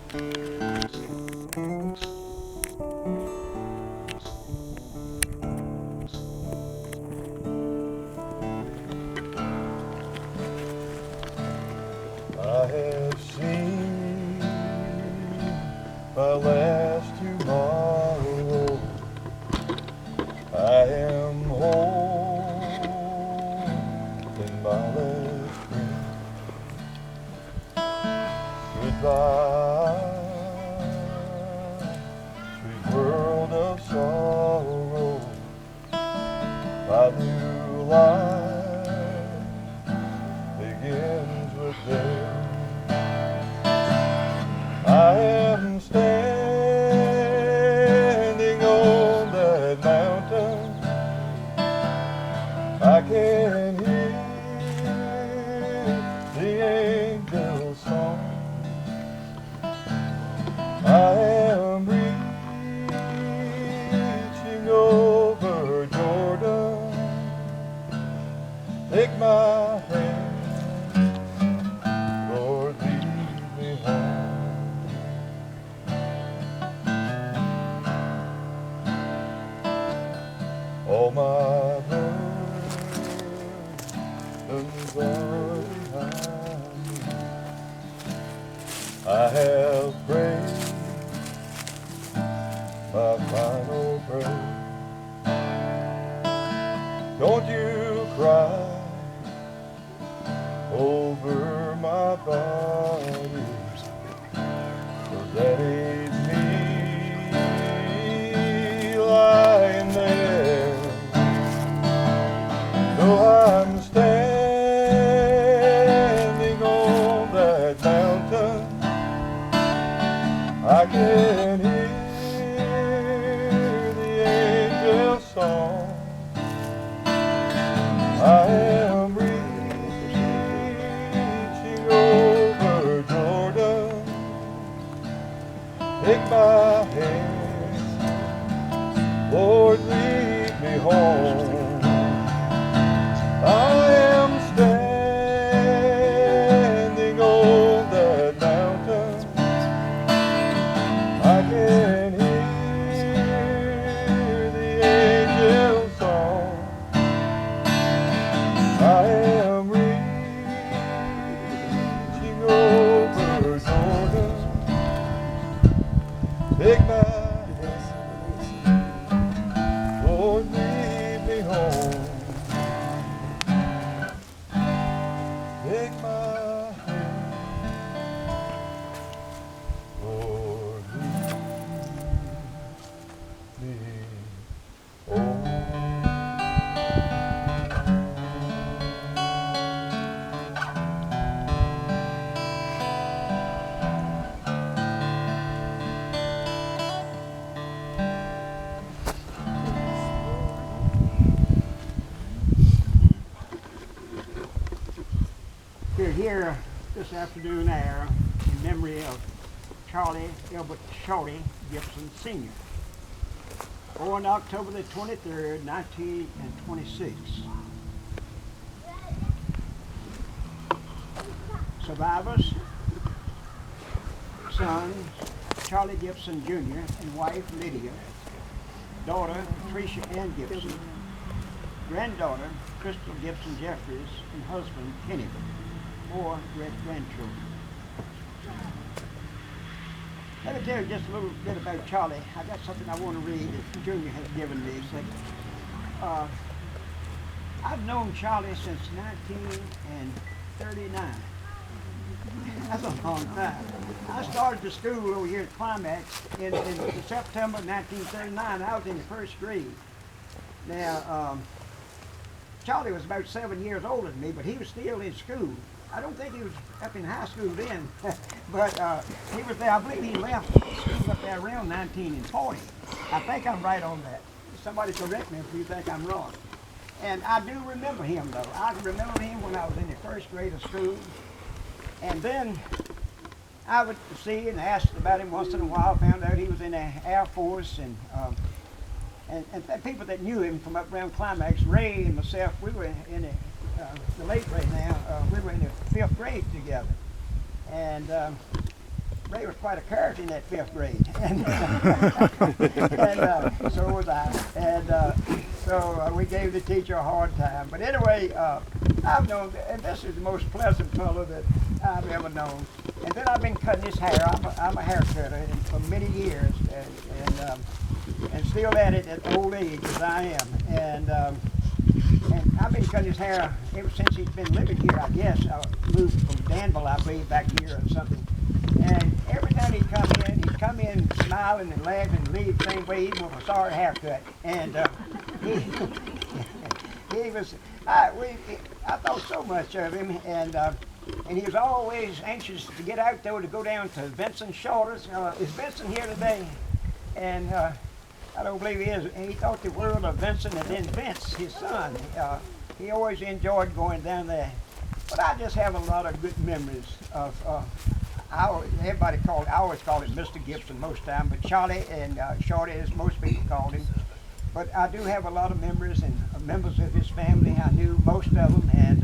I have seen my last tomorrow. I am holding my last breath. Goodbye, sweet world of sorrow. My new life begins with death. I am standing on that mountain. I can hear the angels' song. I am reaching over Jordan. Take my hand, Lord, lead me home. All my burdens are behind me. I have prayed my final prayer. Don't you cry over my body, for that ain't me lying there. Though I'm standing on that mountain, I can hear the angels' song. I am reaching over Jordan. Take my hand, Lord, lead me home. I am standing on that mountain. I can hear the angels' song. I am reaching over Jordan. Take my hand, Lord, lead me home. Take my hand, Lord, lead me home. We're here this afternoon there in memory of Charlie Elbert Shorty Gibson Sr., born October the 23rd, 1926. Survivors: son Charlie Gibson Jr. and wife Lydia, daughter Tricia Ann Gibson, granddaughter Crystal Gibson Jeffries, and husband Kenny. 4 great-grandchildren. Let me tell you just a little bit about Charlie. I got something I want to read that Junior has given me. It's like, I've known Charlie since 1939. That's a long time. I started the school over here at Climax in September 1939. I was in the first grade. Now, Charlie was about 7 years older than me, but he was still in school. I don't think he was up in high school then, but he was there. I believe he left school up there around 1940. I think I'm right on that. Somebody correct me if you think I'm wrong. And I do remember him, though. I remember him when I was in the first grade of school. And then I would see and ask about him once in a while. Found out he was in the Air Force, and people that knew him from up around Climax, Ray and myself, we were in the late grade now. We were in the 5th grade together. And Ray was quite a character in that 5th grade, and so was I. And so we gave the teacher a hard time. But anyway, I've known, and this is the most pleasant fellow that I've ever known. And then I've been cutting his hair. I'm a hair cutter and for many years, and still at it at old age as I am. And I've been cutting his hair ever since he's been living here, I guess. I moved from Danville, I believe, back here or something. And every time he'd come in smiling and laughing and leave the same way, even with a sorry haircut. And he was, I thought so much of him, and he was always anxious to get out there to go down to Vincent Shorty's. Is Vincent here today? And I don't believe he is. And he thought the world of Vincent, and then Vince, his son. He always enjoyed going down there. But I just have a lot of good memories of. I always called him Mr. Gibson most time, but Charlie and Shorty, as most people called him. But I do have a lot of memories and members of his family. I knew most of them, and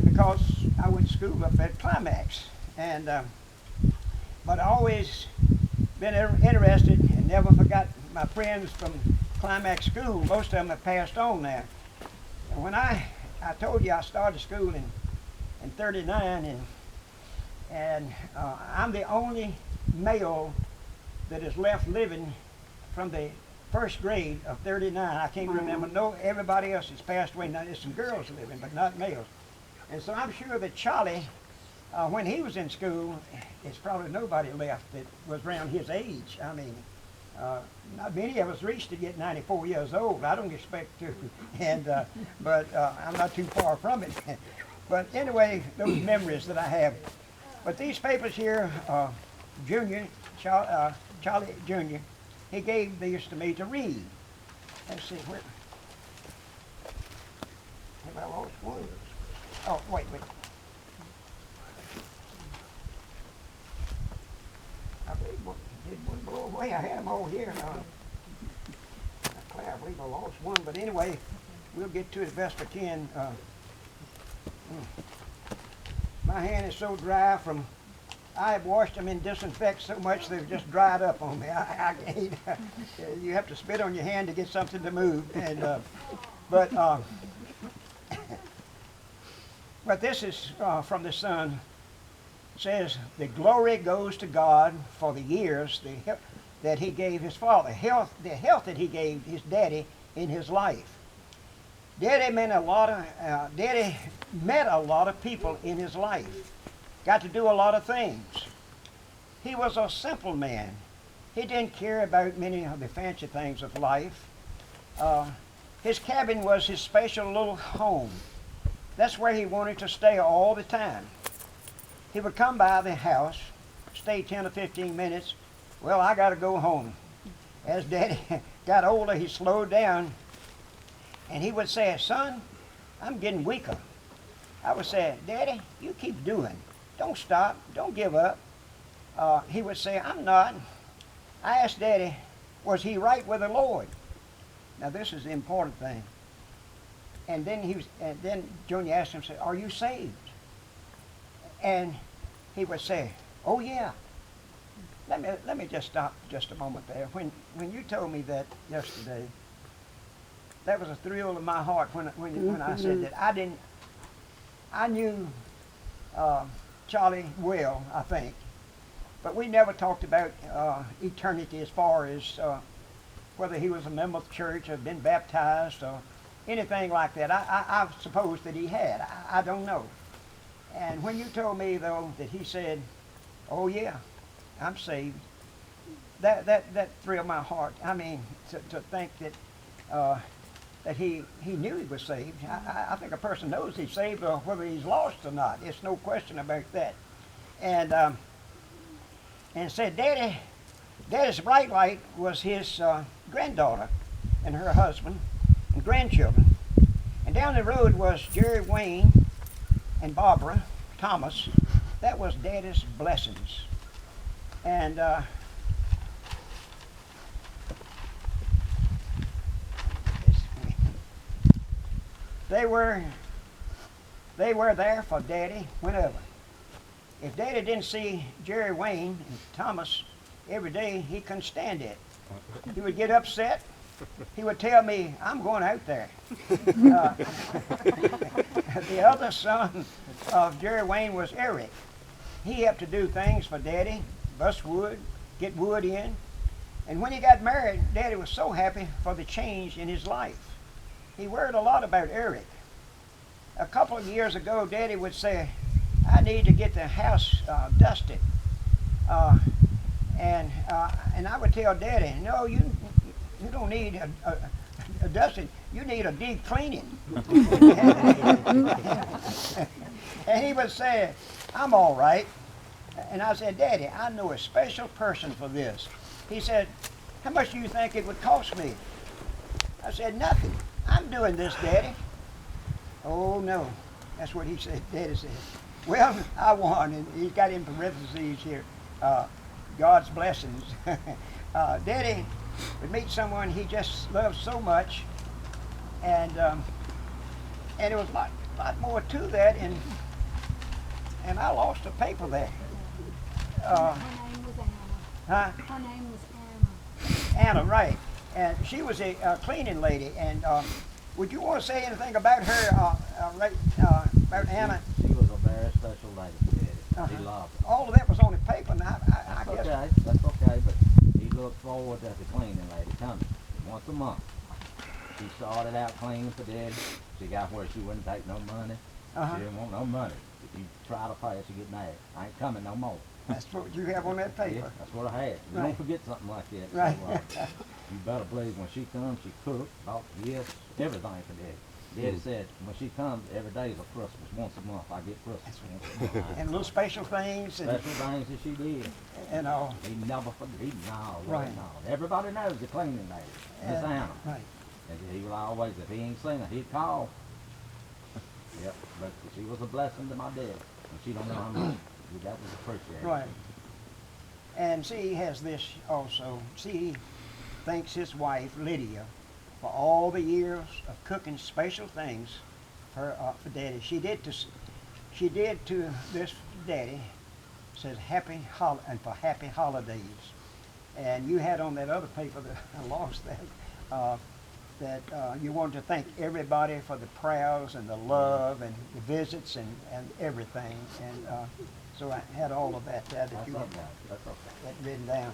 because I went to school up at Climax, and but I always been interested and never forgot my friends from Climax School. Most of them have passed on now. And when I told you I started school in '39, and I'm the only male that is left living from the 1st grade of '39. I can't remember. No, everybody else has passed away. Now there's some girls living, but not males. And so I'm sure that Charlie, when he was in school, there's probably nobody left that was around his age. I mean, not many of us reached to get 94 years old. I don't expect to, but I'm not too far from it. But anyway, those memories that I have. But these papers here, Charlie Jr., he gave these to me to read. Let's see, where have I lost one? Oh, wait. I believe one blow away. I had them all here. I believe I lost one, but anyway, we'll get to it as best I can. My hand is so dry from, I have washed them in disinfect so much they've just dried up on me. I can't, you have to spit on your hand to get something to move. And but this is from the Son. It says, the glory goes to God for the years that he gave his father, the health that he gave his daddy in his life. Daddy met a lot of people in his life. Got to do a lot of things. He was a simple man. He didn't care about many of the fancy things of life. His cabin was his special little home. That's where he wanted to stay all the time. He would come by the house, stay 10 or 15 minutes. Well, I got to go home. As Daddy got older, he slowed down, and he would say, son, I'm getting weaker. I would say, Daddy, you keep doing. Don't stop. Don't give up. He would say, I'm not. I asked Daddy, was he right with the Lord? Now, this is the important thing. And then Junior asked him, are you saved? And he would say, oh yeah. Let me just stop just a moment there. When you told me that yesterday, that was a thrill in my heart when I said that. I knew Charlie well, I think, but we never talked about eternity as far as whether he was a member of the church or been baptized or anything like that. I suppose that he had. I don't know. And when you told me, though, that he said, oh yeah, I'm saved, that thrilled my heart. I mean, to think that he knew he was saved. I think a person knows he's saved or whether he's lost or not. It's no question about that. And said, Daddy's bright light was his granddaughter and her husband and grandchildren. And down the road was Jerry Wayne and Barbara Thomas. That was Daddy's blessings. And they were there for Daddy whenever. if Daddy didn't see Jerry Wayne and Thomas every day, he couldn't stand it. He would get upset. He would tell me, I'm going out there. The other son of Jerry Wayne was Eric. He had to do things for Daddy, bust wood, get wood in. And when he got married, Daddy was so happy for the change in his life. He worried a lot about Eric. A couple of years ago, Daddy would say, I need to get the house dusted. And I would tell Daddy, no, you don't need a dusting, you need a deep cleaning. And he would say, I'm all right. And I said, Daddy, I know a special person for this. He said, how much do you think it would cost me? I said, nothing. I'm doing this, Daddy. Oh, no. That's what he said, Daddy said. Well, I won, and he's got in parentheses here, God's blessings. Daddy would meet someone he just loved so much, and it was a lot more to that, and I lost a paper there. Her name was Anna. Huh? Her name was Anna, right. And she was a cleaning lady. And would you want to say anything about her, about Anna? She was a very special lady, Daddy. He loved her. All of that was on the paper, and I guess. Okay, that's okay, but he looked forward to the cleaning lady coming once a month. She started out cleaning for Daddy. She got where she wouldn't take no money. She didn't want no money. If you try to pay, she get mad. I ain't coming no more. That's what you have on that paper. Yeah, that's what I had. You Right. don't forget something like that. Right. So, you better believe when she comes, she cooks, yes, everything for Daddy. Daddy said when she comes, every day is a Christmas. Once a month, I get Christmas once a month. And little special things. And, Special things that she did. and all. He never forget. No, Right. no. Everybody knows the cleaning lady, Miss Anna. Right. And he will always, if he ain't seen her, he'd call. Yep, but she was a blessing to my dad. And she don't know how much that was appreciated. Right. And see, he has this also. See, he thanks his wife, Lydia, for all the years of cooking special things for Daddy. She did to this Daddy, says happy and for happy holidays. And you had on that other paper that I lost that you wanted to thank everybody for the prayers and the love and the visits and everything. And so I had all of that there that That's you okay. That's okay. had written down.